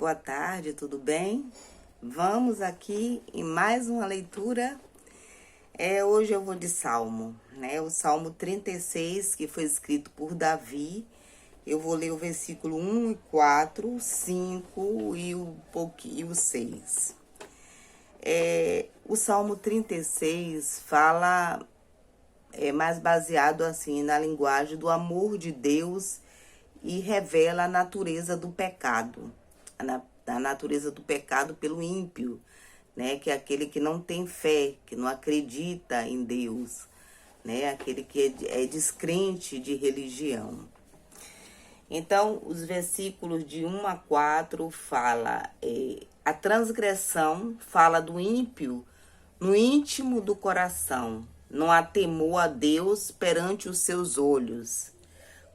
Boa tarde, tudo bem? Vamos aqui em mais uma leitura. Hoje eu vou de Salmo, né? O Salmo 36, que foi escrito por Davi. Eu vou ler o versículo 1 e 4, 5 e o 6. O Salmo 36 fala, mais baseado assim na linguagem do amor de Deus e revela a natureza do pecado. A natureza do pecado pelo ímpio, né? Que é aquele que não tem fé, que não acredita em Deus, né? Aquele que é descrente de religião. Então, os versículos de 1 a 4 fala, a transgressão fala do ímpio no íntimo do coração. Não há temor a Deus perante os seus olhos,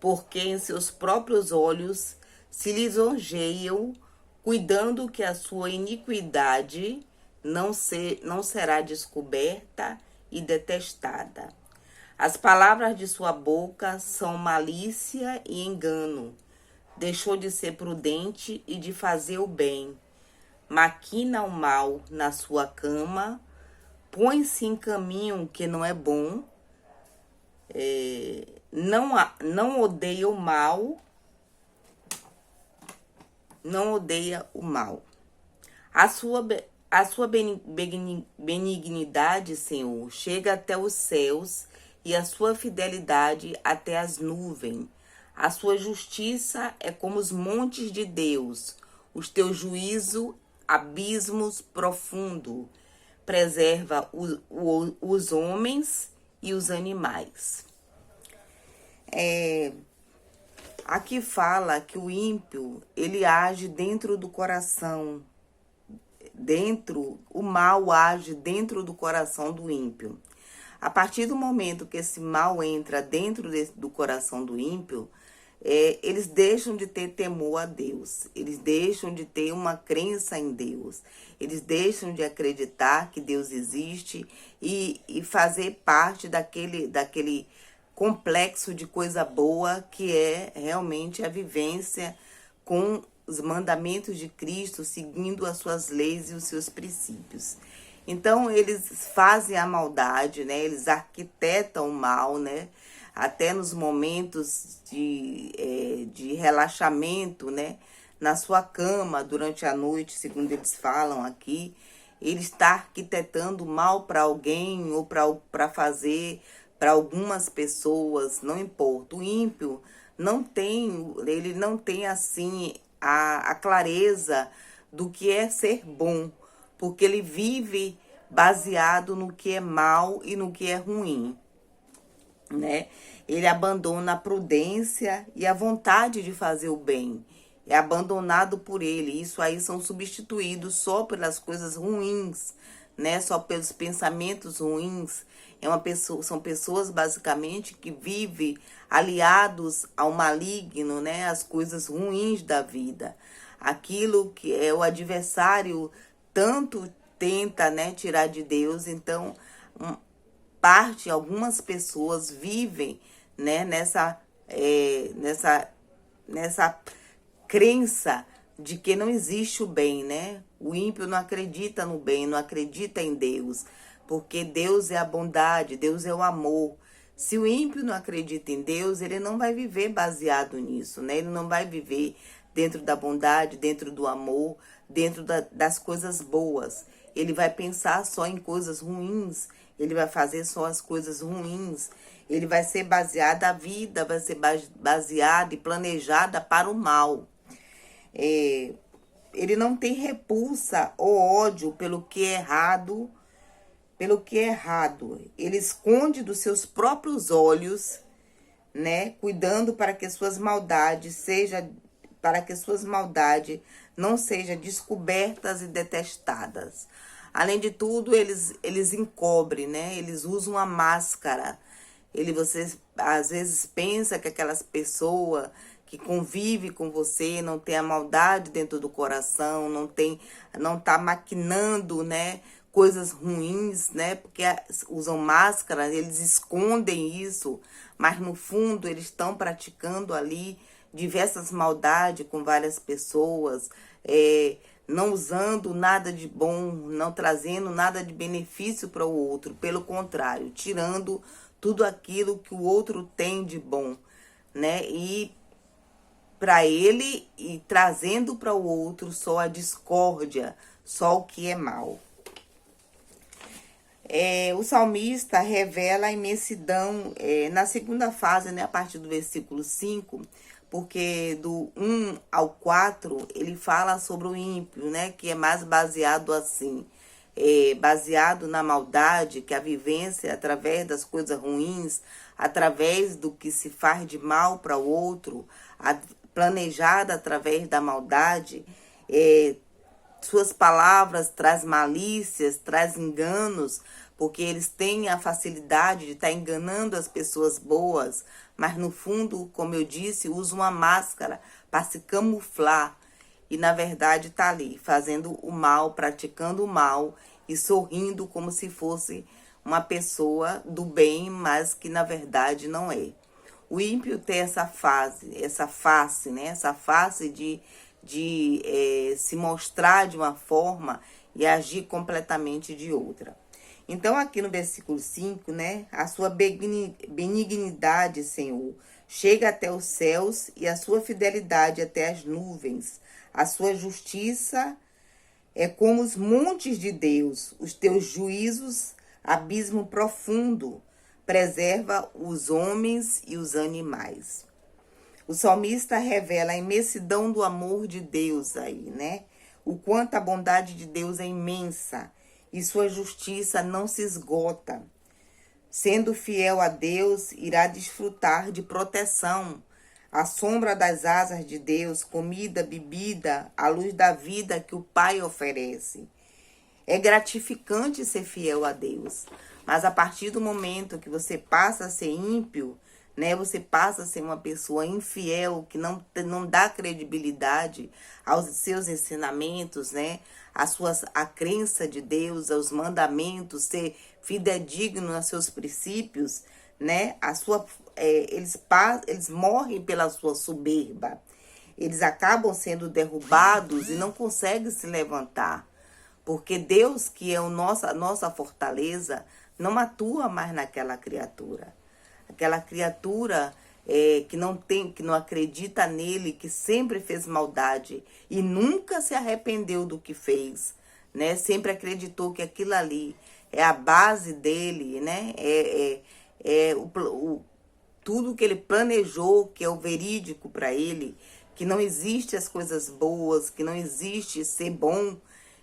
porque em seus próprios olhos se lisonjeiam, cuidando que a sua iniquidade não será descoberta e detestada. As palavras de sua boca são malícia e engano. Deixou de ser prudente e de fazer o bem. Maquina o mal na sua cama, põe-se em caminho que não é bom, não odeia o mal, não odeia o mal. A sua benignidade, Senhor, chega até os céus e a sua fidelidade até as nuvens. A sua justiça é como os montes de Deus, os teus juízos, abismos profundos. Preserva os homens e os animais. Aqui fala que o ímpio, ele age dentro do coração. O mal age dentro do coração do ímpio. A partir do momento que esse mal entra dentro do coração do ímpio, eles deixam de ter temor a Deus, eles deixam de ter uma crença em Deus, eles deixam de acreditar que Deus existe e fazer parte daquele complexo de coisa boa que é realmente a vivência com os mandamentos de Cristo, seguindo as suas leis e os seus princípios. Então, eles fazem a maldade, né? Eles arquitetam o mal, né? Até nos momentos de relaxamento, né? Na sua cama, durante a noite, segundo eles falam aqui, ele está arquitetando mal para alguém ou para fazer para algumas pessoas, não importa. O ímpio ele não tem assim a clareza do que é ser bom, porque ele vive baseado no que é mal e no que é ruim, né? Ele abandona a prudência e a vontade de fazer o bem. É abandonado por ele. Isso aí são substituídos só pelas coisas ruins, né? Só pelos pensamentos ruins. São pessoas basicamente que vivem aliados ao maligno, né? As coisas ruins da vida. Aquilo que é o adversário tanto tenta, né, tirar de Deus. Então, algumas pessoas vivem, né, nessa crença de que não existe o bem, né? O ímpio não acredita no bem, não acredita em Deus, porque Deus é a bondade, Deus é o amor. Se o ímpio não acredita em Deus, ele não vai viver baseado nisso, né? Ele não vai viver dentro da bondade, dentro do amor, dentro das coisas boas. Ele vai pensar só em coisas ruins, ele vai fazer só as coisas ruins. Ele vai ser baseado, a vida vai ser baseada e planejada para o mal. Ele não tem repulsa ou ódio pelo que é errado, Ele esconde dos seus próprios olhos, né, cuidando para que suas maldades não sejam descobertas e detestadas. Além de tudo, eles encobrem, né? Eles usam uma máscara. Você às vezes pensa que aquelas pessoas que convive com você não tem a maldade dentro do coração, não tá maquinando, né, coisas ruins, né? Porque usam máscara, eles escondem isso, mas no fundo eles estão praticando ali diversas maldades com várias pessoas, não usando nada de bom, não trazendo nada de benefício para o outro, pelo contrário, tirando tudo aquilo que o outro tem de bom, né? E para ele e trazendo para o outro só a discórdia, só o que é mal. O salmista revela a imensidão na segunda fase, né, a partir do versículo 5, porque do 1 ao 4 ele fala sobre o ímpio, né, que é mais baseado assim, baseado na maldade, que a vivência através das coisas ruins, através do que se faz de mal para o outro, planejada através da maldade, suas palavras traz malícias, traz enganos, porque eles têm a facilidade de estar enganando as pessoas boas, mas no fundo, como eu disse, usam uma máscara para se camuflar e na verdade está ali fazendo o mal, praticando o mal e sorrindo como se fosse uma pessoa do bem, mas que na verdade não é. O ímpio tem essa face, né? Essa face de se mostrar de uma forma e agir completamente de outra. Então, aqui no versículo 5, né? A sua benignidade, Senhor, chega até os céus e a sua fidelidade até as nuvens. A sua justiça é como os montes de Deus, os teus juízos, abismo profundo, preserva os homens e os animais. O salmista revela a imensidão do amor de Deus aí, né? O quanto a bondade de Deus é imensa e sua justiça não se esgota. Sendo fiel a Deus, irá desfrutar de proteção, a sombra das asas de Deus, comida, bebida, a luz da vida que o Pai oferece. É gratificante ser fiel a Deus, mas a partir do momento que você passa a ser ímpio, né, você passa a ser uma pessoa infiel, que não dá credibilidade aos seus ensinamentos, né, a crença de Deus, aos mandamentos, ser fidedigno aos seus princípios, né, eles morrem pela sua soberba, eles acabam sendo derrubados e não conseguem se levantar, porque Deus, que é a nossa fortaleza, não atua mais naquela criatura. Aquela criatura que não acredita nele, que sempre fez maldade e nunca se arrependeu do que fez, né? Sempre acreditou que aquilo ali é a base dele, né? Tudo que ele planejou, que é o verídico para ele, que não existe as coisas boas, que não existe ser bom.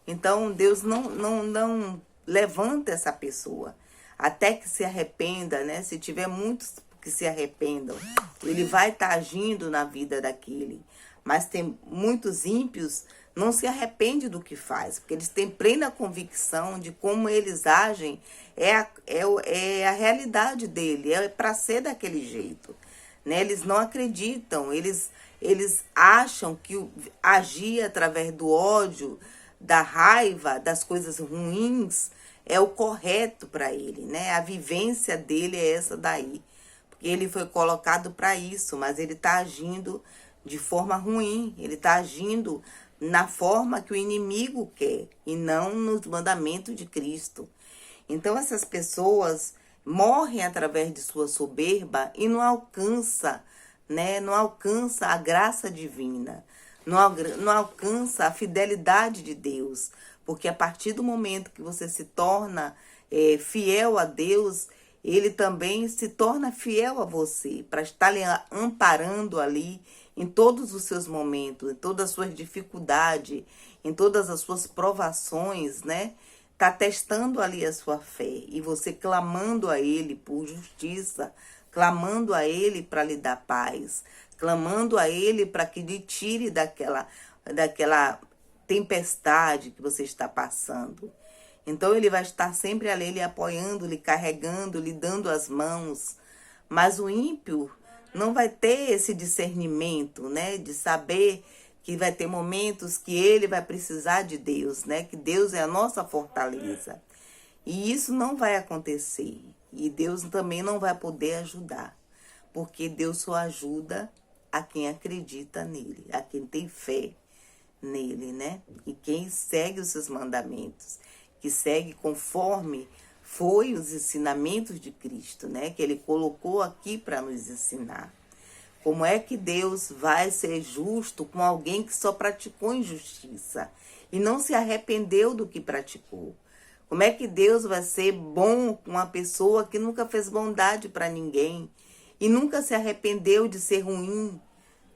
Então Deus não levanta essa pessoa até que se arrependa, né? Se tiver muitos que se arrependam, ele vai estar agindo na vida daquele. Mas tem muitos ímpios não se arrependem do que faz, porque eles têm plena convicção de como eles agem, é a realidade dele, é para ser daquele jeito, né? Eles não acreditam, eles acham que agir através do ódio, da raiva, das coisas ruins, é o correto para ele, né? A vivência dele é essa daí. Porque ele foi colocado para isso, mas ele está agindo de forma ruim. Ele está agindo na forma que o inimigo quer e não nos mandamentos de Cristo. Então essas pessoas morrem através de sua soberba e não alcança, né? Não alcança a graça divina. Não alcança a fidelidade de Deus. Porque a partir do momento que você se torna fiel a Deus, ele também se torna fiel a você, para estar lhe amparando ali em todos os seus momentos, em todas as suas dificuldades, em todas as suas provações, né? Tá testando ali a sua fé e você clamando a ele por justiça, clamando a ele para lhe dar paz, clamando a ele para que lhe tire daquela tempestade que você está passando. Então ele vai estar sempre ali, lhe apoiando, lhe carregando, lhe dando as mãos. Mas o ímpio não vai ter esse discernimento, né? De saber que vai ter momentos que ele vai precisar de Deus, né? Que Deus é a nossa fortaleza. E isso não vai acontecer. E Deus também não vai poder ajudar. Porque Deus só ajuda a quem acredita nele, a quem tem fé nele, né? E quem segue os seus mandamentos, que segue conforme foi os ensinamentos de Cristo, né? Que ele colocou aqui para nos ensinar. Como é que Deus vai ser justo com alguém que só praticou injustiça e não se arrependeu do que praticou? Como é que Deus vai ser bom com uma pessoa que nunca fez bondade para ninguém e nunca se arrependeu de ser ruim,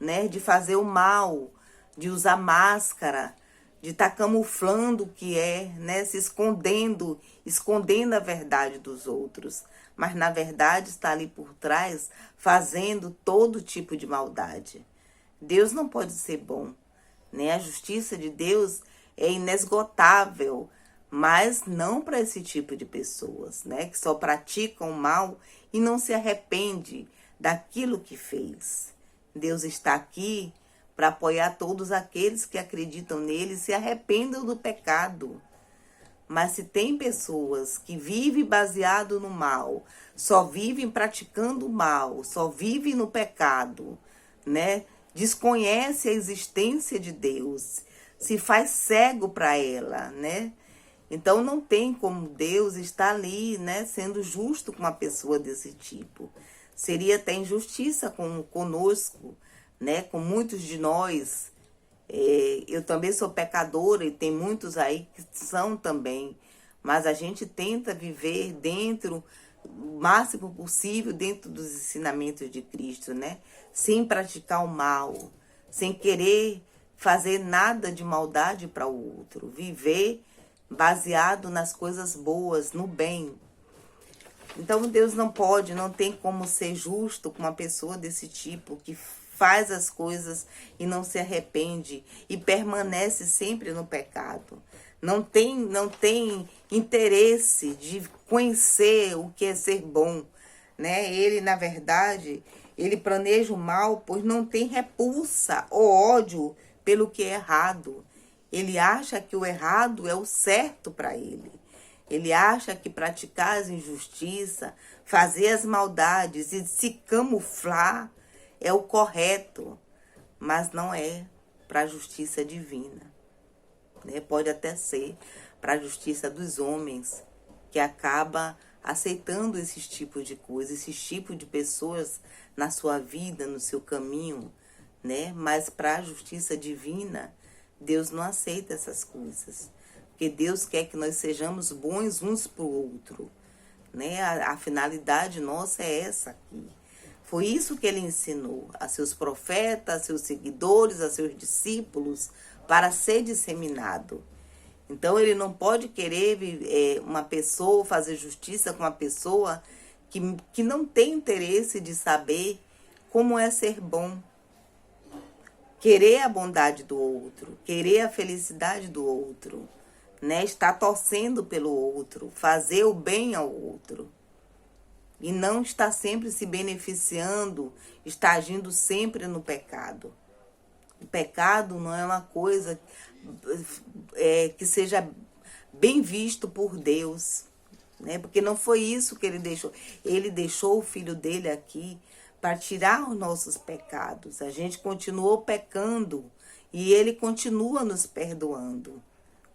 né? De fazer o mal, de usar máscara, de estar camuflando o que é, né? Se escondendo a verdade dos outros. Mas na verdade está ali por trás fazendo todo tipo de maldade. Deus não pode ser bom, né? A justiça de Deus é inesgotável, mas não para esse tipo de pessoas, né? Que só praticam o mal e não se arrepende daquilo que fez. Deus está aqui para apoiar todos aqueles que acreditam nele e se arrependam do pecado. Mas se tem pessoas que vivem baseado no mal, só vivem praticando o mal, só vivem no pecado, né? Desconhece a existência de Deus, se faz cego para ela, né? Então não tem como Deus estar ali, né, sendo justo com uma pessoa desse tipo. Seria até injustiça conosco, né, com muitos de nós. Eu também sou pecadora e tem muitos aí que são também, mas a gente tenta viver dentro, o máximo possível, dentro dos ensinamentos de Cristo, né? Sem praticar o mal, sem querer fazer nada de maldade para o outro, viver baseado nas coisas boas, no bem. Então Deus não tem como ser justo com uma pessoa desse tipo, que faz as coisas e não se arrepende e permanece sempre no pecado. Não tem interesse de conhecer o que é ser bom, né? Ele, na verdade, ele planeja o mal, pois não tem repulsa ou ódio pelo que é errado. Ele acha que o errado é o certo para ele. Ele acha que praticar as injustiças, fazer as maldades e se camuflar é o correto, mas não é para a justiça divina, né? Pode até ser para a justiça dos homens, que acaba aceitando esses tipos de coisas, esses tipos de pessoas na sua vida, no seu caminho, né? Mas para a justiça divina, Deus não aceita essas coisas, porque Deus quer que nós sejamos bons uns para o outro, né? A finalidade nossa é essa aqui. Foi isso que ele ensinou a seus profetas, a seus seguidores, a seus discípulos, para ser disseminado. Então ele não pode querer uma pessoa, fazer justiça com uma pessoa que não tem interesse de saber como é ser bom. Querer a bondade do outro, querer a felicidade do outro, né? Estar torcendo pelo outro, fazer o bem ao outro. E não está sempre se beneficiando, está agindo sempre no pecado. O pecado não é uma coisa que seja bem visto por Deus, né? Porque não foi isso que ele deixou. Ele deixou o filho dele aqui para tirar os nossos pecados. A gente continuou pecando e ele continua nos perdoando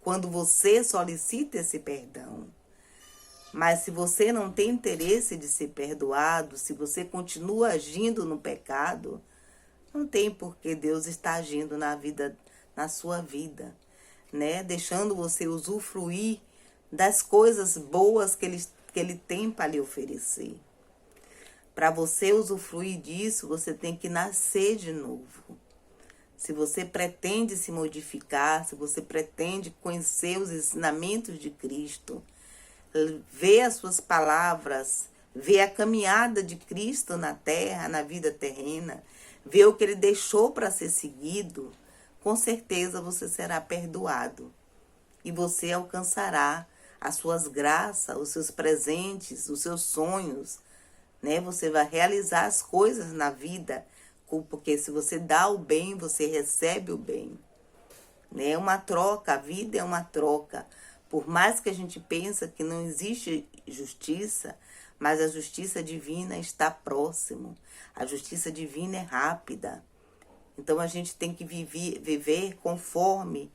quando você solicita esse perdão. Mas se você não tem interesse de ser perdoado, se você continua agindo no pecado, não tem por que Deus está agindo na sua vida, né? Deixando você usufruir das coisas boas que ele tem para lhe oferecer. Para você usufruir disso, você tem que nascer de novo. Se você pretende se modificar, se você pretende conhecer os ensinamentos de Cristo, ver as suas palavras, ver a caminhada de Cristo na terra, na vida terrena, ver o que ele deixou para ser seguido, com certeza você será perdoado. E você alcançará as suas graças, os seus presentes, os seus sonhos, né? Você vai realizar as coisas na vida, porque se você dá o bem, você recebe o bem. É uma troca, a vida é uma troca. Por mais que a gente pense que não existe justiça, mas a justiça divina está próximo. A justiça divina é rápida. Então a gente tem que viver conforme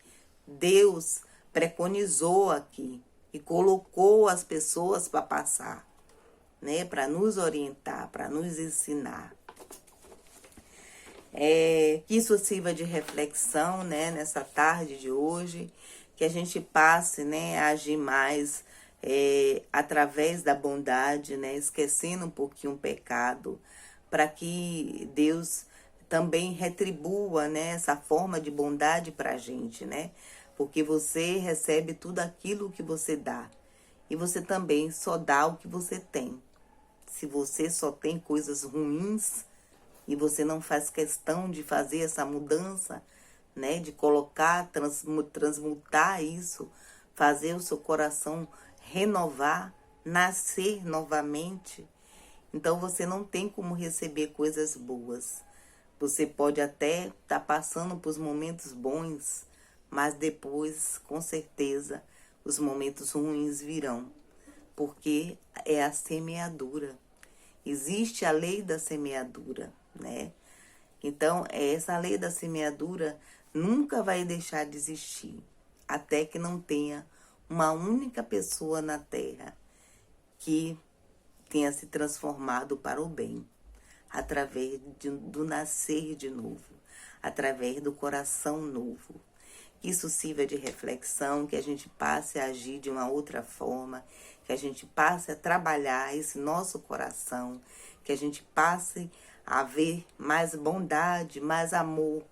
Deus preconizou aqui e colocou as pessoas para passar, né? Para nos orientar, para nos ensinar. Que isso sirva de reflexão, né? Nessa tarde de hoje, que a gente passe, né? A agir mais através da bondade, né? Esquecendo um pouquinho o pecado, para que Deus também retribua, né, essa forma de bondade para a gente, né? Porque você recebe tudo aquilo que você dá. E você também só dá o que você tem. Se você só tem coisas ruins e você não faz questão de fazer essa mudança, né, de colocar, transmutar isso, fazer o seu coração renovar, nascer novamente, então você não tem como receber coisas boas. Você pode até estar passando por momentos bons, mas depois, com certeza, os momentos ruins virão, porque é a semeadura. Existe a lei da semeadura, né? Então, essa lei da semeadura nunca vai deixar de existir, até que não tenha uma única pessoa na Terra que tenha se transformado para o bem, através do nascer de novo, através do coração novo. Que isso sirva de reflexão, que a gente passe a agir de uma outra forma, que a gente passe a trabalhar esse nosso coração, que a gente passe a ver mais bondade, mais amor,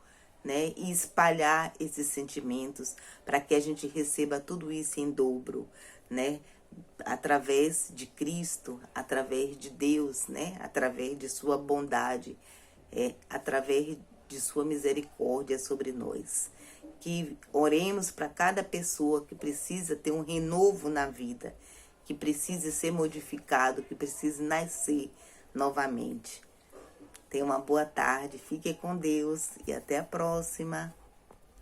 né? E espalhar esses sentimentos para que a gente receba tudo isso em dobro, né? Através de Cristo, através de Deus, né? Através de sua bondade, através de sua misericórdia sobre nós. Que oremos para cada pessoa que precisa ter um renovo na vida, que precise ser modificado, que precise nascer novamente. Tenha uma boa tarde, fique com Deus e até a próxima.